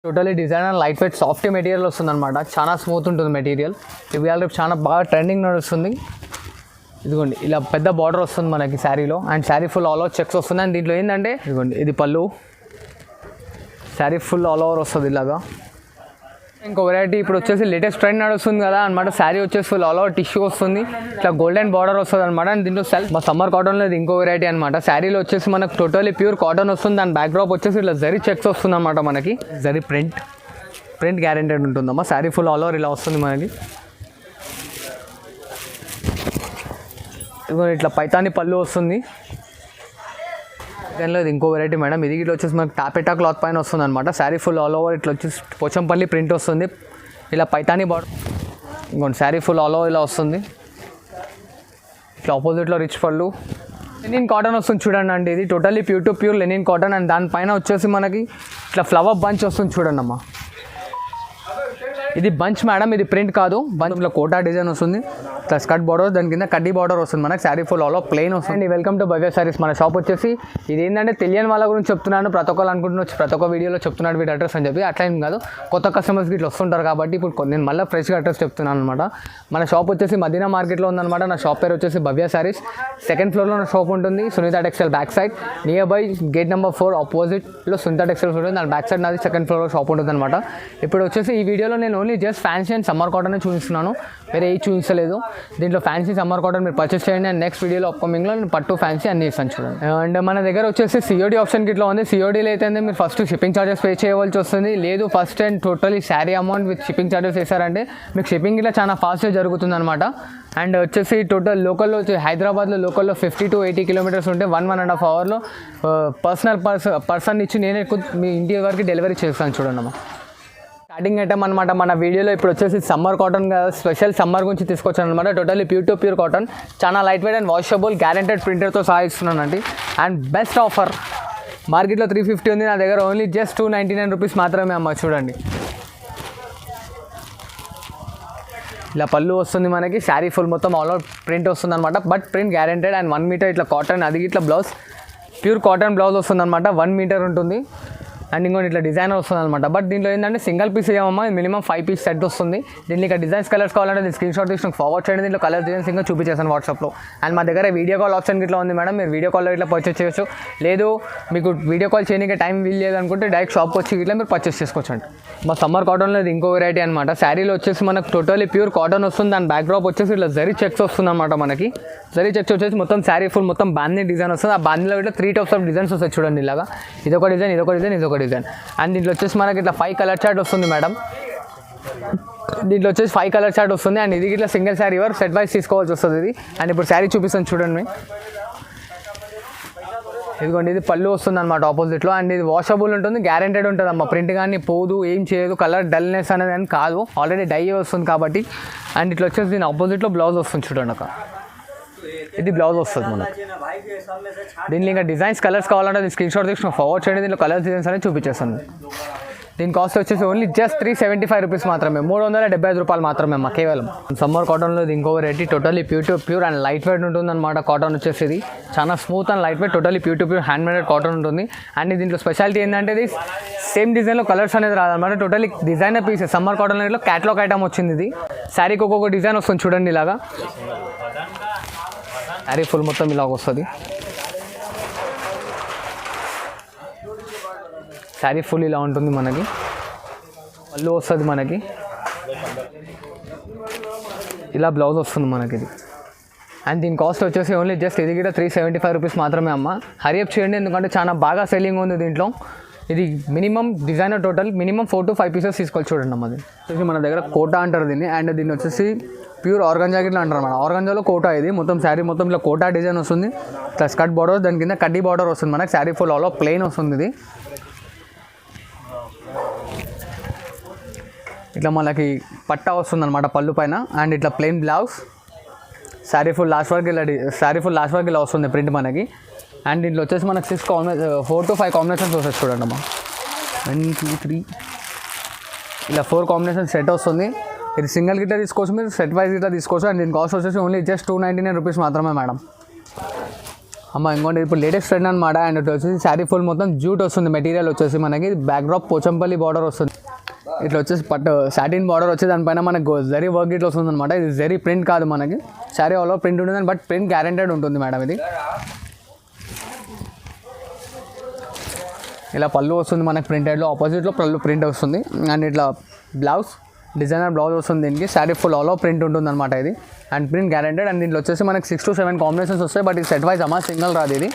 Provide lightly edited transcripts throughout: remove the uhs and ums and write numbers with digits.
Totally designer light weight soft material వస్తుంది అనమాట. చాలా స్మూత్ ఉంటుంది మెటీరియల్. ఇవాళ రేపు చాలా బాగా ట్రెండింగ్ నడుస్తుంది. ఇదిగోండి ఇలా పెద్ద బార్డర్ వస్తుంది మనకి శారీలో. And sari full all over checks వస్తుంది. అండ్ దీంట్లో ఏంటంటే ఇదిగోండి ఇది పళ్ళు, శారీ ఫుల్ ఆల్ ఓవర్ వస్తుంది ఇలాగా. ఇంకో వెరైటీ ఇప్పుడు వచ్చేసి లేటెస్ట్ ట్రెండ్ నడుస్తుంది కదా అనమాట. శారీ వచ్చేసి ఫుల్ ఆల్ ఓవర్ టిష్యూ వస్తుంది, ఇట్లా గోల్డెన్ బార్డర్ వస్తుంది అనమాట. అండ్ దీంట్లో మా సమ్మర్ కాటన్లో ఇది ఇంకో వెరైటీ అనమాట. శారీలో వచ్చేసి మనకు టోటలీ ప్యూర్ కాటన్ వస్తుంది. దాని బ్యాక్ డ్రాప్ వచ్చేసి ఇట్లా జరీ చెక్స్ వస్తుంది అనమాట. మనకి జరీ ప్రింట్ గ్యారెంటెడ్ ఉంటుందమ్మా. శారీ ఫుల్ ఆల్ ఓవర్ ఇలా వస్తుంది మనకి. ఇట్లా పైతాని పళ్ళు వస్తుంది. దానిలో ఇది ఇంకో వెరైటీ మేడం. ఇది ఇట్లా వచ్చేసి మనకి టాపెటా క్లాత్ పైన వస్తుంది అనమాట. శారీ ఫుల్ ఆల్ ఓవర్ ఇట్లా వచ్చేసి పోచంపల్లి ప్రింట్ వస్తుంది. ఇలా పైతాని బార్డర్. ఇంకోటి శారీ ఫుల్ ఆల్ ఓవర్ ఇలా వస్తుంది. ఇట్లా ఆపోజిట్లో రిచ్ పళ్ళు. లెనిన్ కాటన్ వస్తుంది చూడండి అండి. ఇది totally pure linen cotton. And దానిపైన వచ్చేసి మనకి ఇట్లా ఫ్లవర్ బంచ్ వస్తుంది చూడండి అమ్మా. ఇది బంచ్ మేడం, ఇది ప్రింట్ కాదు. బంచ్లో కోటా డిజైన్ వస్తుంది. ఇట్లా స్కర్ట్ బార్డర్, దాని కింద కడ్డీ బార్డర్ వస్తుంది మనకి. శారీ ఫుల్ ఆల్ ప్లెయిన్ వస్తుంది. వెల్కమ్ టు భవ్య సారీస్. మన షాప్ వచ్చేసి ఇది ఏంటంటే తెలియని వాళ్ళ గురించి చెప్తున్నాను. ప్రతి ఒక్కరు అనుకుంటున్నాను, ప్రతి ఒక్క వీడియోలో చెప్తున్నాడు వీటి అడ్రస్ అని చెప్పి. అట్లా ఏం కాదు, కొత్త కస్టమర్స్కి ఇట్లా వస్తుంటారు కాబట్టి ఇప్పుడు నేను మళ్ళీ ఫ్రెష్గా అడ్రస్ చెప్తున్నాను అనమాట. మన షాప్ వచ్చేసి మదీనా మార్కెట్లో ఉందన్నమాట. నా షాప్ పేరు వచ్చేసి భవ్య సారీస్. సెకండ్ ఫ్లోర్లో నా షాప్ ఉంటుంది, Sunitha textile back side, near by gate number 4 ఆపోజిట్లో సునీత టెక్స్టైల్స్ ఉంటుంది. దాని బ్యాక్ సైడ్ నాది సెకండ్ ఫ్లోర్లో షాప్ ఉంటుంది అనమాట. ఇప్పుడు వచ్చేసి ఈ వీడియోలో నేను only just fancy and summer cotton చూపిస్తున్నాను, వేరే ఏ చూపించలేదు. దీంట్లో ఫ్యాన్సీ సమ్మర్ కాటన్ మీరు పర్చేస్ చేయండి. అండ్ నెక్స్ట్ వీడియోలో అప్కమింగ్లో నేను పట్టు ఫ్యాన్సీ అన్ని ఇస్తాను చూడండి. అండ్ మన దగ్గర వచ్చేసి సిఓడి ఆప్షన్కి ఇట్లా ఉంది. సిఓడీలో అయితే మీరు ఫస్ట్ షిప్పింగ్ ఛార్జెస్ పే చేయవలసి వస్తుంది. లేదు first and totally sari amount with shipping charges వేసారంటే మీకు షిప్పింగ్ ఇట్లా చాలా ఫాస్ట్గా జరుగుతుంది అనమాట. అండ్ వచ్చేసి టోటల్ లోకల్లో వచ్చి హైదరాబాద్లో లోకల్లో 50 to 80 కిలోమీటర్స్ ఉంటే 1.5 అవర్లో పర్సన్ ఇచ్చి నేనే మీ ఇంటి వరకు డెలివరీ చేస్తాను చూడండి అమ్మా. స్టార్టింగ్ ఐటమ్ అనమాట మన వీడియోలో. ఇప్పుడు వచ్చేసి సమ్మర్ కాటన్ స్పెషల్ సమ్మర్ గురించి తీసుకొచ్చాను అనమాట. టోటల్లీ ప్యూర్ కాటన్, చాలా light weight and washable guaranteed ప్రింటర్తో సహా ఇస్తున్నానండి. అండ్ బెస్ట్ ఆఫర్, మార్కెట్లో 350 ఉంది, నా దగ్గర ఓన్లీ జస్ట్ 299 రూపీస్ మాత్రమే అమ్మ. చూడండి ఇలా పళ్ళు వస్తుంది మనకి. శారీ ఫుల్ మొత్తం ఆల్ ఓవర్ ప్రింట్ వస్తుంది అనమాట. But print guaranteed. And 1 metre ఇట్లా కాటన్, అది ఇట్లా బ్లౌజ్ ప్యూర్ కాటన్ బ్లౌజ్ వస్తుంది అనమాట. 1 మీటర్ ఉంటుంది. అండ్ ఇంకోటి ఇట్లా డిజైన్ వస్తుంది అనమాట. బట్ దీంట్లో ఏంటంటే సింగిల్ పీస్ ఏమమ్మా, మినిమం 5 పీస్ సెట్ వస్తుంది. దీనికి ఇక్కడ డిజైన్స్ కలర్స్ కావాలంటే నేను స్క్రీన్ షాట్ తీసుకుని ఫార్వర్డ్ చేయండి. దీంట్లో కలర్ డిజైన్స్ ఇంకా చూపించేసాను వాట్సాప్లో. అండ్ మా దగ్గర వీడియో కాల్ ఆప్షన్ ఇట్లా ఉంది మేడం. మీరు వీడియో కాల్లో ఇట్లా పర్చేస్ చేయొచ్చు. లేదు మీకు వీడియో కాల్ చేయడానికి టైం వీలు లేదు అనుకుంటే డైరెక్ట్ షాప్కి వచ్చి ఇట్లా మీరు పర్చేస్ చేసుకోవచ్చు అండి. మా సమ్మర్ కాటన్లో ఇది ఇంకో వెరైటీ అనమాట. శారీలో వచ్చేసి మనకు టోటలీ ప్యూర్ కాటన్ వస్తుంది. దాని బ్యాక్ డ్రాప్ వచ్చేసి ఇట్లా జరీ చెక్స్ వస్తుంది అనమాట. మనకి జరీ చెక్స్ వచ్చేసి మొత్తం శారీ ఫుల్ మొత్తం బాందీ డిజైన్ వస్తుంది. ఆ బాందీలో ఇట్లా 3 టైప్స్ ఆఫ్ డిజైన్స్ వస్తాయి చూడండి. ఇలాగా ఇదొక డిజైన్, ఇదొక డిజైన్. అండ్ దీంట్లో వచ్చేసి మనకి ఇట్లా 5 కలర్ చార్ట్ వస్తుంది మేడం. దీంట్లో వచ్చేసి 5 కలర్ చార్ట్ వస్తుంది. అండ్ ఇది ఇట్లా సింగిల్ శారీ వరకు సెట్ వైజ్ తీసుకోవాల్సి వస్తుంది ఇది. అండ్ ఇప్పుడు శారీ చూపిస్తాను చూడండి. ఇదిగోండి ఇది పళ్ళు వస్తుంది అనమాట ఆపోజిట్లో. అండ్ ఇది వాషబుల్ ఉంటుంది, గ్యారెంటెడ్ ఉంటుంది అమ్మ. ప్రింట్ కానీ పోదు, ఏం చేయదు, కలర్ డల్నెస్ అనేది అని కాదు, ఆల్రెడీ డై వస్తుంది కాబట్టి. అండ్ ఇట్లా వచ్చేసి దీని ఆపోజిట్లో బ్లౌజ్ వస్తుంది చూడండి. అక్క ఇది బ్లౌజ్ వస్తుంది మనకు. దీనిలో ఇంకా డిజైన్స్ కలర్స్ కావాలంటే స్క్రీన్ షాట్ తీసుకుని ఫార్వర్డ్ చేయండి. దీంట్లో కలర్స్ డిజైన్స్ అనేది చూపించేస్తాను. దీని కాస్ట్ వచ్చేసి ఓన్లీ జస్ట్ 375 రూపీస్ మాత్రమే, 375 రూపాయలు మాత్రమే అమ్మ కేవలం. సమ్మర్ కాటన్లో ఇది ఇంకో variety. Totally pure and light weight ఉంటుంది అనమాట. కాటన్ వచ్చేసి ఇది చాలా smooth and light weight, totally pure hand మేడెడ్ cotton ఉంటుంది. అండ్ దీంట్లో స్పెషాలిటీ ఏంటంటే ఇది సేమ్ డిజైన్లో కలర్స్ అనేది రాదనమాట. Totally designer pieces. సమ్మర్ కాటన్లో క్యాటలాగ్ ఐటమ్ వచ్చింది ఇది. శారీకి ఒక్కొక్క డిజైన్ వస్తుంది చూడండి. ఇలాగా శారీ ఫుల్ మొత్తం ఇలాగ వస్తుంది. శారీ ఫుల్ ఇలా ఉంటుంది మనకి. పళ్ళు వస్తుంది మనకి. ఇలా బ్లౌజ్ వస్తుంది మనకి ఇది. అండ్ దీని కాస్ట్ వచ్చేసి ఓన్లీ జస్ట్ ఇది కూడా 375 రూపీస్ మాత్రమే అమ్మ. హరియప్ చేయండి, ఎందుకంటే చాలా బాగా సెల్లింగ్ ఉంది దీంట్లో. ఇది minimum designer total minimum 4 to 5 pieces తీసుకోవాలి చూడండి అమ్మ. ఇది వచ్చేసి మన దగ్గర కోటా అంటారు దీన్ని. అండ్ దీన్ని వచ్చేసి ప్యూర్ ఆర్గంజా గిట్లా అంటారు అన్నమాట. ఆర్గంజాలో కోటా ఇది. మొత్తం శారీ మొత్తం ఇలా కోటా డిజైన్ వస్తుంది. ఇట్లా స్కర్ట్ బార్డర్, దాని కింద కడ్డీ బార్డర్ వస్తుంది మనకి. శారీ ఫుల్ ఆల్ ప్లెయిన్ వస్తుంది ఇది. ఇట్లా మనకి పట్టా వస్తుంది అనమాట పళ్ళు పైన. అండ్ ఇట్లా plain blouse. Sari full last వరకు ఇలా వస్తుంది ప్రింట్ మనకి. అండ్ దీంట్లో వచ్చేసి మనకి 4 to 5 కాంబినేషన్స్ వస్తాయి చూడండి అమ్మా. 1 2 3 ఇలా 4 కాంబినేషన్ సెట్ వస్తుంది. ఇది సింగిల్ గిట్లా తీసుకోవచ్చు, మీరు సెట్ వైజ్ గిట్లా తీసుకోవచ్చు. అండ్ దీని కాస్ట్ వచ్చేసి ఓన్లీ జస్ట్ 299 రూపీస్ మాత్రమే మేడం. అమ్మ ఇంకోటి ఇప్పుడు లేటెస్ట్ ట్రెండ్ అనమాట. అండ్ ఇట్లా వచ్చేసి శారీ ఫుల్ మొత్తం జూట్ వస్తుంది. మెటీరియల్ వచ్చేసి మనకి బ్యాక్ డ్రాప్ పోచంపల్లి బార్డర్ వస్తుంది. ఇట్లా వచ్చేసి పట్టు సాటిన్ బార్డర్ వచ్చి దానిపైన మనకు జరీ వర్క్ ఇట్లా వస్తుంది అనమాట. ఇది జరీ ప్రింట్ కాదు, మనకి శారీ ఆల్ ఓవర్ ప్రింట్ ఉంటుంది, బట్ ప్రింట్ గ్యారెంటెడ్ ఉంటుంది మేడం. ఇది ఇలా పళ్ళు వస్తుంది మనకి ప్రింటెడ్లో, ఆపోజిట్లో పళ్ళు ప్రింట్ వస్తుంది. అండ్ ఇట్లా బ్లౌజ్ డిజైనర్ బ్లౌజ్ వస్తుంది దీనికి. Sari full all over print ఉంటుంది అనమాట ఇది. And print guaranteed. అండ్ దీంట్లో వచ్చేసి మనకి 6 to 7 కాంబినేషన్స్ వస్తాయి, బట్ ఇది సెట్ వైజ్ అమ్మా, సింగిల్ రాదు ఇది.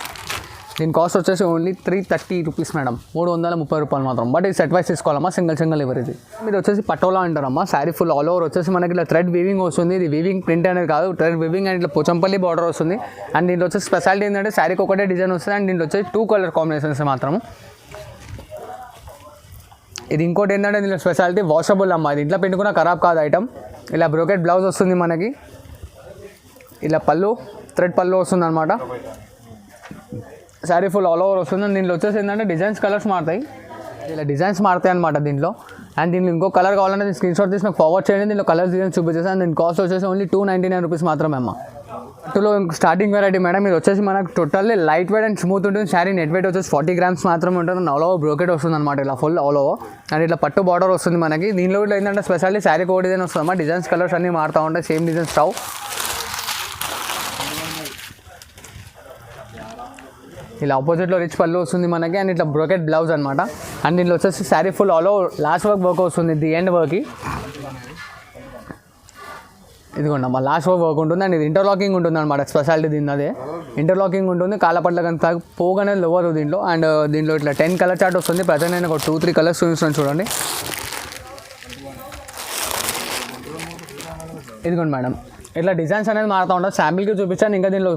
దీని కాస్ట్ వచ్చేసి ఓన్లీ 330 రూపీస్ మేడం, 330 రూపాయలు మాత్రం. బట్ ఇది సెట్ వైజ్ తీసుకోవాలమ్మా, సింగిల్ ఇవ్వరు ఇది. ఇది వచ్చేసి పటోలా అంటారమ్మా. శారీ ఫుల్ ఆల్ ఓవర్ వచ్చేసి మనకి ఇట్లా థ్రెడ్ వీవింగ్ వస్తుంది. ఇది వీవింగ్ ప్రింట్ అనేది కాదు, థ్రెడ్ వీవింగ్. అండ్ ఇట్లా పోచంపల్లి బార్డర్ వస్తుంది. అండ్ దీంట్లో వచ్చేసి స్పెషాలిటీ ఏంటంటే శారీకి ఒకటే డిజైన్ వస్తుంది. అండ్ దీంట్లో వచ్చేసి 2 కలర్ కాంబినేషన్స్ మాత్రం. ఇది ఇంకోటి ఏంటంటే దీనిలో స్పెషాలిటీ వాషబుల్ అమ్మ. ఇది ఇంట్లో పెట్టుకున్న ఖరాబ్ కాదు ఐటమ్. ఇలా బ్రోకెట్ బ్లౌజ్ వస్తుంది మనకి. ఇలా పళ్ళు థ్రెడ్ పళ్ళు వస్తుంది అనమాట. శారీ ఫుల్ ఆల్ ఓవర్ వస్తుంది. దీంట్లో వచ్చేసి ఏంటంటే డిజైన్స్ కలర్స్ మారుతాయి. ఇలా డిజైన్స్ మారుతాయి అనమాట దీంట్లో. అండ్ దీంట్లో ఇంకో కలర్ కావాలంటే స్క్రీన్ షాట్ తీసి నాకు ఫార్వర్డ్ చేయండి. దీంట్లో కలర్స్ డిజైన్స్ చూపించేసి. అండ్ దీని కాస్ట్ వచ్చేసి ఓన్లీ 299 రూపీస్ మాత్రమే అమ్మ. పట్టులో స్టార్టింగ్ వెరైటీ మేడం. ఇది వచ్చేసి మనకు totally light weight and smooth ఉంటుంది. శారీ నెట్ వెయిట్ వచ్చేసి 40 grams మాత్రమే ఉంటుంది. ఆల్ ఓవర్ బ్రోకెట్ వస్తుంది అనమాట, ఇలా ఫుల్ ఆల్ ఓవర్. అండ్ ఇట్లా పట్టు బార్డర్ వస్తుంది మనకి. దీనిలో ఇట్లా ఏంటంటే స్పెషల్లీ శారీ కో డిజైన్ వస్తుందమ్మా. డిజైన్స్ కలర్స్ అన్నీ మారుతూ ఉంటాయి, సేమ్ డిజైన్స్ రావు. ఇలా ఆపోజిట్లో రిచ్ పళ్ళు వస్తుంది మనకి. అండ్ ఇట్లా బ్రోకెట్ బ్లౌజ్ అనమాట. అండ్ దీంట్లో వచ్చేసి sari full all over last work వస్తుంది, ది ఎండ్ వర్క్. ఇదిగోండి అమ్మ, లాస్ట్ వర్క్ ఉంటుంది. అండ్ ఇది ఇంటర్లాకింగ్ ఉంటుంది అనమాట, స్పెషాలిటీ దీన్ని. అదే ఇంటర్లాకింగ్ ఉంటుంది. కాళ్ళపట్ల కంత పోగానే లోవర్ దీంట్లో. అండ్ దీంట్లో ఇట్లా 10 కలర్ చార్ట్ వస్తుంది. ప్రజెంట్ నేను ఒక 2-3 కలర్స్ చూపిస్తున్నాను చూడండి. ఇదిగోండి మేడం, ఇట్లా డిజైన్స్ అనేది మారుతూ ఉంటుంది. శాంపిల్కి చూపించాను. ఇంకా దీనిలో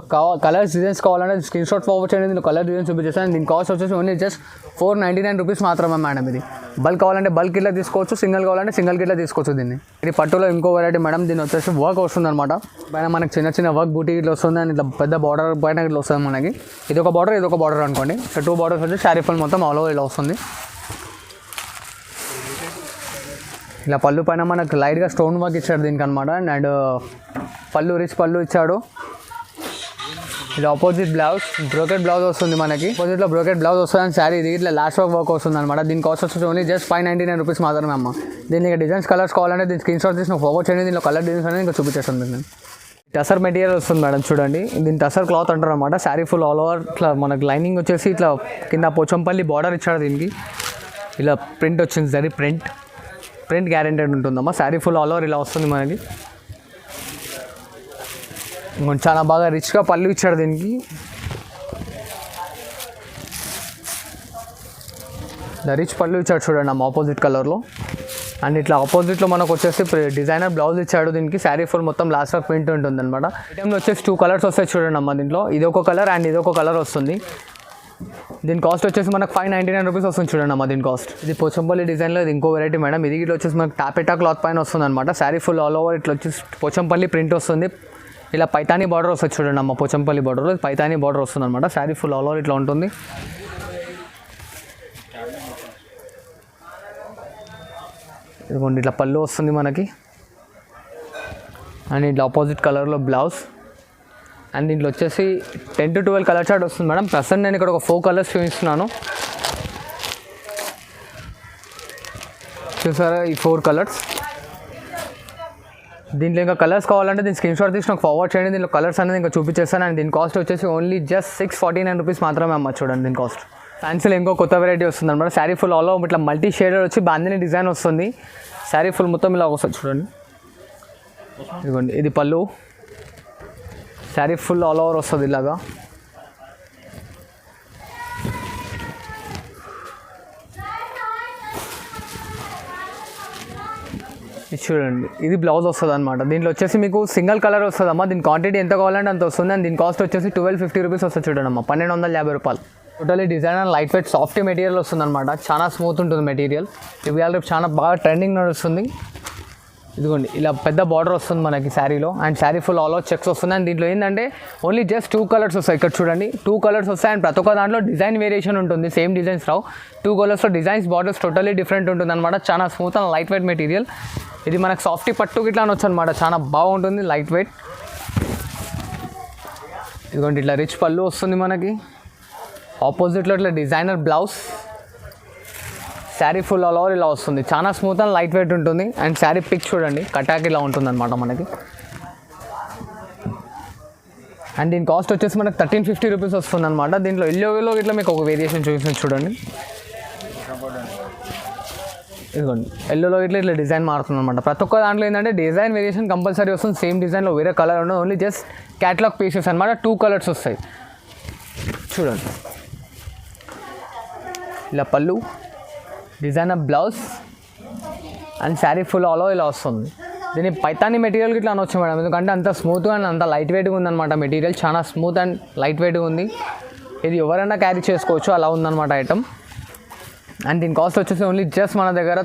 కలర్స్ డిజైన్స్ కావాలంటే స్క్రీన్ షాట్ ఫార్వర్డ్ చేయండి. దీనిలో కలర్ డిజైన్స్ చూపించేస్తాను. దీని కాస్ట్ వచ్చేసి ఓన్లీ జస్ట్ 499 రూపీస్ మాత్రమే మేడం. ఇది బల్క్ కావాలంటే బల్క్ ఇట్లా తీసుకోవచ్చు, సింగిల్ కావాలంటే సింగిల్ ఇట్లా తీసుకోవచ్చు దీన్ని. ఇది పట్టులో ఇంకో వెరైటీ మేడం. దీని వచ్చేసి వర్క్ వస్తుంది అనమాట. పైన మనకి చిన్న వర్క్ బూటీ ఇట్లా వస్తుంది. అండ్ ఇట్లా పెద్ద బార్డర్ పైన ఇట్లా వస్తుంది మనకి. ఇది ఒక బార్డర్, ఇది ఒక బార్డర్ అనుకోండి. 2 బార్డర్స్ వచ్చి శారీ ఫుల్ మొత్తం ఆల్ ఓవర్ ఇలా వస్తుంది. ఇలా పళ్ళు పైన మనకు లైట్గా స్టోన్ వర్క్ ఇచ్చాడు దీనికి అనమాట. అండ్ పళ్ళు రిచ్ పళ్ళు ఇచ్చాడు. ఇది ఆపోజిట్ బ్లౌజ్, బ్రోకెట్ బ్లౌజ్ వస్తుంది మనకి. ఆపోజిట్లో బ్రోకెట్ బ్లౌజ్ వస్తుంది. అండ్ శారీ ఇది ఇట్లా లాస్ట్ వర్క్ వస్తుంది అనమాట. దీని కాస్ట్ వచ్చేసి ఓన్లీ జస్ట్ 599 రూపీస్ మాత్రమే అమ్మ. దీనికి డిజైన్స్ కలర్స్ కావాలంటే దీని స్క్రీన్ షాట్ తీసి ఫార్వర్డ్ చేయండి. దీనిలో కలర్ డిజైన్స్ అనేది ఇంకా చూపించేస్తాను మీకు. టసర్ మెటీరియల్ వస్తుంది మేడం, చూడండి. దీని టసర్ క్లాత్ అంటారు అనమాట. శారీ ఫుల్ ఆల్ ఓవర్ ఇట్లా మనకి లైనింగ్ వచ్చేసి ఇట్లా కింద పోచంపల్లి బార్డర్ ఇచ్చాడు దీనికి. ఇలా ప్రింట్ వచ్చింది, జరీ ప్రింట్ గ్యారెంటెడ్ ఉంటుందమ్మా. శారీ ఫుల్ ఆల్ ఓవర్ ఇలా వస్తుంది మనకి. చాలా బాగా రిచ్గా పళ్ళు ఇచ్చాడు దీనికి. రిచ్ పళ్ళు ఇచ్చాడు చూడండి అమ్మ, ఆపోజిట్ కలర్లో. అండ్ ఇట్లా ఆపోజిట్లో మనకు వచ్చేసి డిజైనర్ బ్లౌజ్ ఇచ్చాడు దీనికి. శారీ ఫుల్ మొత్తం లాస్ట్ ఆఫ్ ప్రింట్ ఉంటుంది అనమాట. ఐటెంలో వచ్చేసి 2 కలర్స్ వస్తాయి చూడండి అమ్మ దీంట్లో. ఇది ఒక కలర్ అండ్ ఇది ఒక కలర్ వస్తుంది. దీని కాస్ట్ వచ్చేసి మనకు 599 రూపీస్ వస్తుంది చూడండి అమ్మ దీని కాస్ట్. ఇది పోచంపల్లి డిజైన్లో ఇది ఇంకో వెరైటీ మేడం. ఇది ఇట్లా వచ్చేసి మనకు టాపెటా క్లాత్ పైన వస్తుంది అనమాట. శారీ ఫుల్ ఆల్ ఓవర్ ఇట్లా వచ్చేసి పోచంపల్లి ప్రింట్ వస్తుంది. ఇలా పైతానీ బార్డర్ వస్తుంది చూడండి అమ్మ. పోచంపల్లి బార్డర్లో పైతానీ బార్డర్ వస్తుంది అనమాట. శారీ ఫుల్ ఆల్ ఓవర్ ఇట్లా ఉంటుంది. ఇదిగోండి ఇట్లా పళ్ళు వస్తుంది మనకి. అండ్ ఇట్లా ఆపోజిట్ కలర్లో బ్లౌజ్. అండ్ దీంట్లో వచ్చేసి 10 to 12 కలర్ చార్ట్ వస్తుంది మేడం. ప్రజెంట్ నేను ఇక్కడ ఒక 4 కలర్స్ చూపిస్తున్నాను, చూసారా ఈ 4 కలర్స్. దీంట్లో ఇంకా కలర్స్ కావాలంటే దీని స్క్రీన్ షాట్ తీసి నాకు ఫార్వర్డ్ చేయండి. దీంట్లో కలర్స్ అనేది ఇంకా చూపించేస్తాను. అండ్ దీని కాస్ట్ వచ్చేసి ఓన్లీ జస్ట్ 649 రూపీస్ మాత్రమే అమ్మ. చూడండి దీని కాస్ట్. ఫ్యాన్సీలో ఇంకో కొత్త వెరైటీ వస్తుంది అనమాట. శారీ ఫుల్ ఆల్ ఓవర్ ఇట్లా మల్టీ షేడెడ్ వచ్చి బాందిని డిజైన్ వస్తుంది. శారీ ఫుల్ మొత్తం ఇలా వస్తుంది చూడండి. ఇదిగోండి ఇది పళ్ళు. శారీ ఫుల్ ఆల్ ఓవర్ వస్తుంది ఇలాగా. ఇది చూడండి, ఇది బ్లౌజ్ వస్తుంది అనమాట. దీంట్లో వచ్చేసి మీకు సింగిల్ కలర్ వస్తుంది అమ్మా. దీని క్వాంటిటీ ఎంత కావాలంటే అంత వస్తుంది. అండ్ దీని కాస్ట్ వచ్చేసి 1250 రూపీస్ వస్తుంది చూడండి అమ్మ. 1250 రూపాయలు. Totally design and light weight soft material వస్తుంది అనమాట. చాలా స్మూత్ ఉంటుంది మెటీరియల్. ఇవి రేపు చాలా బాగా ట్రెండింగ్ నడుస్తుంది. ఇదిగోండి ఇలా పెద్ద బార్డర్ వస్తుంది మనకి శారీలో. And sari full all over checks వస్తుంది. అండ్ దీంట్లో ఏంటంటే ఓన్లీ జస్ట్ 2 కలర్స్ వస్తాయి. ఇక్కడ చూడండి 2 కలర్స్ వస్తాయి. అండ్ ప్రతి ఒక్క దాంట్లో డిజైన్ వేరియేషన్ ఉంటుంది, సేమ్ డిజైన్స్ రావు. 2 కలర్స్లో డిజైన్స్ బార్డర్స్ టోటలీ డిఫరెంట్ ఉంటుంది అనమాట. చాలా smooth and light weight material. ఇది మనకు సాఫ్టీ పట్టు గిట్లా అనొచ్చు అనమాట. చాలా బాగుంటుంది, లైట్ వెయిట్. ఇదిగోండి ఇట్లా రిచ్ పళ్ళు వస్తుంది మనకి. ఆపోజిట్లో ఇట్లా designer blouse. Sari full all over ఇలా వస్తుంది. చాలా స్మూత్ అండ్ లైట్ వెయిట్ ఉంటుంది. అండ్ శారీ పిక్ చూడండి, కటాక్ ఇలా ఉంటుంది అనమాట మనకి. అండ్ దీని కాస్ట్ వచ్చేసి మనకి 1350 రూపీస్ వస్తుంది అనమాట. దీంట్లో ఎల్లోలో ఇట్లా మీకు ఒక వేరియేషన్ చూపించాను చూడండి. ఇదిగోండి ఎల్లోలో ఇట్లా డిజైన్ మారుతుంది అనమాట. ప్రతి ఒక్క దాంట్లో ఏంటంటే డిజైన్ వేరియేషన్ కంపల్సరీ వస్తుంది. సేమ్ డిజైన్లో వేరే కలర్ ఉండదు, ఓన్లీ జస్ట్ క్యాటలాగ్ పీసెస్ అనమాట. 2 కలర్స్ వస్తాయి చూడండి. ఇలా పళ్ళు, designer blouse and sari full all ఇలా వస్తుంది. దీని పైతాని మెటీరియల్కి ఇట్లా అనొచ్చు మేడం, ఎందుకంటే అంత స్మూత్ అండ్ అంత లైట్ వెయిట్గా ఉందన్నమాట. మెటీరియల్ చాలా స్మూత్ అండ్ లైట్ వెయిట్గా ఉంది. ఇది ఎవరైనా క్యారీ చేసుకోవచ్చు, అలా ఉందన్నమాట ఐటమ్. అండ్ దీని కాస్ట్ వచ్చేసి ఓన్లీ జస్ట్ మన దగ్గర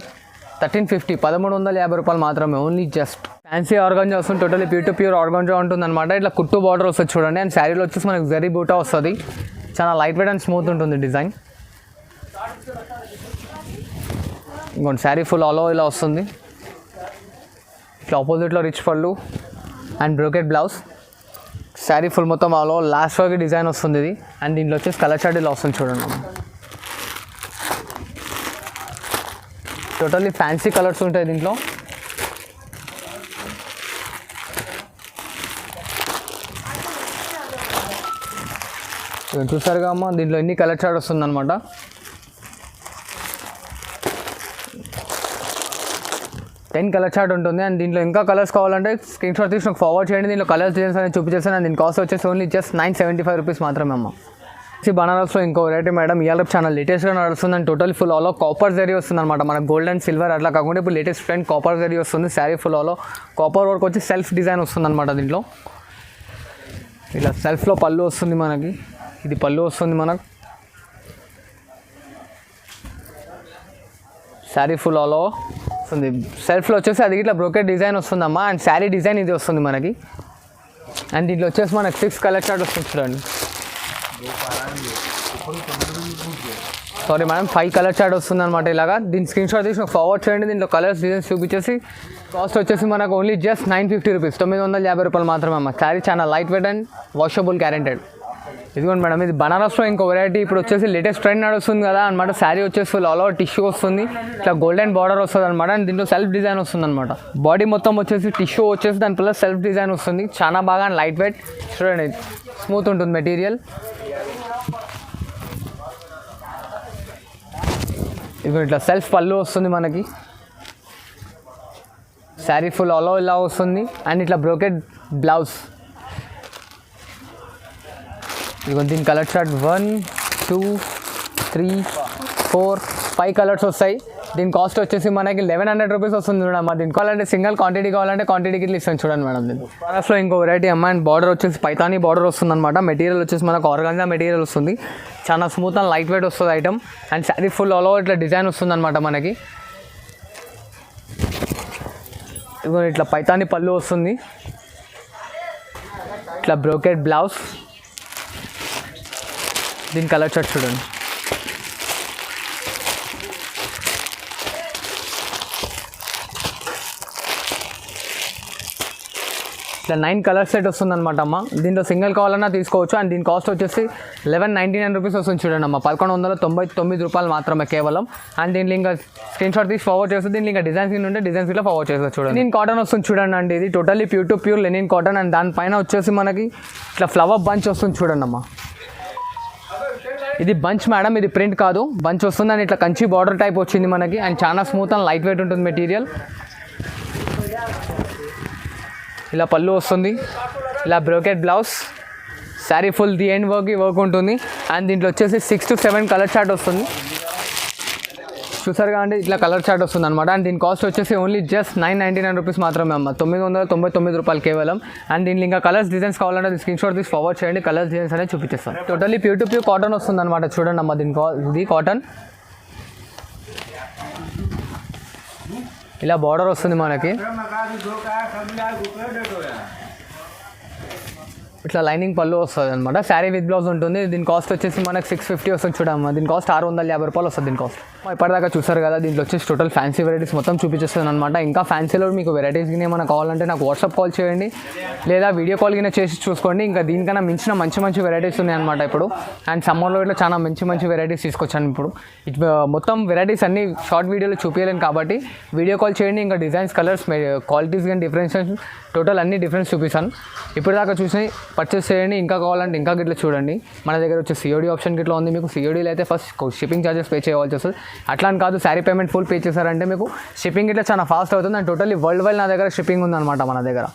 1350, 1350 రూపాయలు మాత్రమే. ఓన్లీ జస్ట్ ఫ్యాన్సీ ఆర్గాంజా వస్తుంది. టోటలీ ప్యూర్ ఆర్గాంజా ఉంటుంది అనమాట. ఇట్లా కుట్టు బార్డర్ వస్తుంది చూడండి. అండ్ శారీలో వచ్చేసి మనకి జరీ బూటా వస్తుంది. చాలా లైట్ వెయిట్ అండ్ స్మూత్ ఉంటుంది డిజైన్. ఇంకోటి శారీ ఫుల్ ఆల్ ఓవర్ ఇలా వస్తుంది. ఇట్లా ఆపోజిట్లో రిచ్ పళ్ళు and brocade blouse. Sari full మొత్తం ఆల్ ఓవర్ లాస్ట్ వరకు డిజైన్ వస్తుంది ఇది. అండ్ దీంట్లో వచ్చేసి కలర్ చార్ట్ ఇలా వస్తుంది చూడండి. టోటల్లీ ఫ్యాన్సీ కలర్స్ ఉంటాయి దీంట్లో. చూసారుగా అమ్మ, దీంట్లో ఎన్ని కలర్ చార్ట్ వస్తుంది అనమాట. కలర్ చార్ట్ ఉంటుంది. అండ్ దీంట్లో ఇంకా కలర్స్ కావాలంటే స్క్రీన్ షాట్ తీసి నాకు ఫార్వర్డ్ చేయండి. దీంట్లో కలర్స్ డిజైన్స్ అనేది చూపించేస్తాను. అండ్ దీని కాస్ట్ వచ్చేసి ఓన్లీ జస్ట్ 975 రూపీస్ మాత్రమే అమ్మ. బనారస్లో ఇంకో వెరైటీ మేడం, ఇవాళ చాలా లేటెస్ట్గా నడుస్తుంది. అండ్ టోటల్ ఫుల్ ఆలో కాపర్ జరీ వస్తుంది అనమాట. మనకు గోల్డ్ అండ్ సిల్వర్ అట్లా కాకుండా ఇప్పుడు లేటెస్ట్ ట్రెండ్ కాపర్ జరీ వస్తుంది. శారీ ఫుల్ ఆలో కాపర్ వర్క్ వచ్చి సెల్ఫ్ డిజైన్ వస్తుంది అనమాట. దీంట్లో ఇలా సెల్ఫ్లో పళ్ళు వస్తుంది మనకి. ఇది పళ్ళు వస్తుంది మనకు. శారీ ఫుల్ ఆలో వస్తుంది. సెల్ఫ్లో వచ్చేసి అది ఇట్లా బ్రోకెట్ డిజైన్ వస్తుందమ్మా. అండ్ శారీ డిజైన్ ఇది వస్తుంది మనకి. అండ్ దీంట్లో వచ్చేసి మనకి 6 కలర్ చార్ట్ వస్తుంది చూడండి. సారీ మేడం, 5 కలర్ చార్ట్ వస్తుంది అనమాట. ఇలాగా దీని స్క్రీన్ షాట్ తీసి ఫార్వర్డ్ చేయండి. దీంట్లో కలర్స్ డిజైన్స్ చూపించేసి కాస్ట్ వచ్చేసి మనకు ఓన్లీ జస్ట్ 950 రూపీస్, 950 రూపాయలు మాత్రమే అమ్మ. శారీ చాలా light weight and washable guaranteed. ఇదిగోండి మేడం, ఇది బనారస్లో ఇంకో వెరైటీ ఇప్పుడు వచ్చేసి లేటెస్ట్ ట్రెండ్ నడుస్తుంది కదా అనమాట. శారీ వచ్చేసి ఫుల్ ఆల్ ఓవర్ టిష్యూ వస్తుంది. ఇట్లా గోల్డెన్ బార్డర్ వస్తుంది అనమాట. అండ్ దీంట్లో సెల్ఫ్ డిజైన్ వస్తుంది అనమాట. బాడీ మొత్తం వచ్చేసి టిష్యూ వచ్చేసి దాని ప్లస్ సెల్ఫ్ డిజైన్ వస్తుంది. చాలా బాగా లైట్ వెయిట్ చూడండి, స్మూత్ ఉంటుంది మెటీరియల్. ఇదిగో ఇట్లా సెల్ఫ్ పళ్ళు వస్తుంది మనకి. శారీ ఫుల్ ఆల్ ఓవర్ ఇలా వస్తుంది. అండ్ ఇట్లా బ్రోకెట్ బ్లౌజ్. ఇదిగో దీని కలర్ చార్ట్ 1, 2, 3, 4, 5 కలర్స్ వస్తాయి. దీని కాస్ట్ వచ్చేసి మనకి 1100 రూపీస్ వస్తుంది మేడం. దీని కావాలంటే సింగిల్ క్వాంటిటీ కావాలంటే క్వాంటిటీకి ఇట్లా ఇస్తాను చూడండి మేడం. దీని బనారస్లో ఇంకో వెరైటీ అమ్మ. అండ్ బార్డర్ వచ్చేసి పైతానీ బార్డర్ వస్తుంది అనమాట. మెటీరియల్ వచ్చేసి మనకు ఆర్గాంజా మెటీరియల్ వస్తుంది. చాలా స్మూత్ అండ్ లైట్ వెయిట్ వస్తుంది item. And sari full all over ఇట్లా డిజైన్ వస్తుంది అనమాట మనకి. ఇదిగో ఇట్లా పైతానీ పళ్ళు వస్తుంది. ఇట్లా బ్రోకెట్ బ్లౌజ్. దీని కలర్ చార్ట్ చూడండి. ఇట్లా 9 కలర్ సెట్ వస్తుంది అనమాట అమ్మ. దీంట్లో సింగిల్ కావాలన్నా తీసుకోవచ్చు. అండ్ దీని కాస్ట్ వచ్చేసి 1199 రూపీస్ వస్తుంది చూడండి అమ్మ. 1199 రూపాయలు మాత్రమే కేవలం. అండ్ దీంట్లో ఇంకా స్క్రీన్ షాట్ తీసి ఫార్వర్డ్ చేస్తుంది. దీంట్లో ఇంకా డిజైన్స్ ఉంటే డిజైన్స్ ఇట్లా ఫార్వర్డ్ చేస్తారు చూడండి. లెనిన్ కాటన్ వస్తుంది చూడండి అండి. ఇది totally pure linen cotton. And దానిపైన వచ్చేసి మనకి ఇట్లా ఫ్లవర్ బంచ్ వస్తుంది చూడండి అమ్మ. ఇది బంచ్ మేడం, ఇది ప్రింట్ కాదు, బంచ్ వస్తుంది. అండ్ ఇట్లా కంచి బార్డర్ టైప్ వచ్చింది మనకి. అండ్ చాలా స్మూత్ అండ్ లైట్ వెయిట్ ఉంటుంది మెటీరియల్. ఇలా పళ్ళు వస్తుంది. ఇలా brocade blouse. Sari full the end work ఉంటుంది. అండ్ దీంట్లో వచ్చేసి 6 to 7 కలర్ చార్ట్ వస్తుంది. చూసారుగా అండి, ఇట్లా కలర్ చార్ట్ వస్తుంది అనమాట. అండ్ దీని కాస్ట్ వచ్చేసి ఓన్లీ జస్ట్ 999 రూపీస్ మాత్రమే అమ్మ. 999 రూపాయలు కేవలం. అండ్ దీంట్లో ఇంకా కలర్స్ డిజైన్స్ కావాలంటే స్క్రీన్ షాట్ తీసి ఫార్వర్డ్ చేయండి. కలర్స్ డిజైన్స్ అనేది చూపించేస్తాం. టోటల్లీ ప్యూర్ కాటన్ వస్తుంది అనమాట. చూడండి అమ్మ, ఇది కాటన్. ఇలా బార్డర్ వస్తుంది మనకి. ఇట్లా లైనింగ్ పళ్ళు వస్తుంది అనమాట. శారీ విత్ బ్లౌజ్ ఉంటుంది. దీని కాస్ట్ వచ్చేసి మనకు 650 వస్తుంది చూడమ్మా. దీని కాస్ట్ 650 రూపాయలు వస్తుంది దీని కాస్ట్. ఇప్పటిదాకా చూసారు కదా, దీంట్లో వచ్చేసి టోటల్ ఫ్యాన్సీ వెరైటీస్ మొత్తం చూపించేస్తాను అనమాట. ఇంకా ఫ్యాన్సీలో మీకు వెరైటీస్ ఏమైనా కావాలంటే నాకు వాట్సాప్ కాల్ చేయండి, లేదా వీడియో కాల్ కింద చేసి చూసుకోండి. ఇంకా దీనికన్నా మించిన మంచి మంచి వెరైటీస్ ఉన్నాయన్నమాట ఇప్పుడు. అండ్ సమ్మర్లో ఇట్లా చాలా మంచి మంచి వెరైటీస్ తీసుకొచ్చాను ఇప్పుడు. మొత్తం వెరైటీస్ అన్ని షార్ట్ వీడియోలో చూపించలేను కాబట్టి వీడియో కాల్ చేయండి. ఇంకా డిజైన్స్, కలర్స్, క్వాలిటీస్ కానీ డిఫరెన్షియేషన్ టోటల్ అన్ని డిఫరెన్స్ చూపిస్తాను. ఇప్పుడు దాకా చూసి పర్చేస్ చేయండి. ఇంకా కావాలంటే ఇంకా గిట్లా చూడండి. మన దగ్గర వచ్చే సిఓడి ఆప్షన్ గిట్లా ఉంది. మీకు సిఓడీలో అయితే ఫస్ట్ షిప్పింగ్ ఛార్జెస్ పే చేయవలసి వస్తుంది. అట్లా అని కాదు, శారీ పేమెంట్ ఫుల్ పే చేశారంటే మీకు షిప్పింగ్ ఇట్లా చాలా ఫాస్ట్ అవుతుంది. అండ్ టోటల్లీ వరల్డ్ వైడ్ నా దగ్గర షిప్పింగ్ ఉందన్నమాట మన దగ్గర.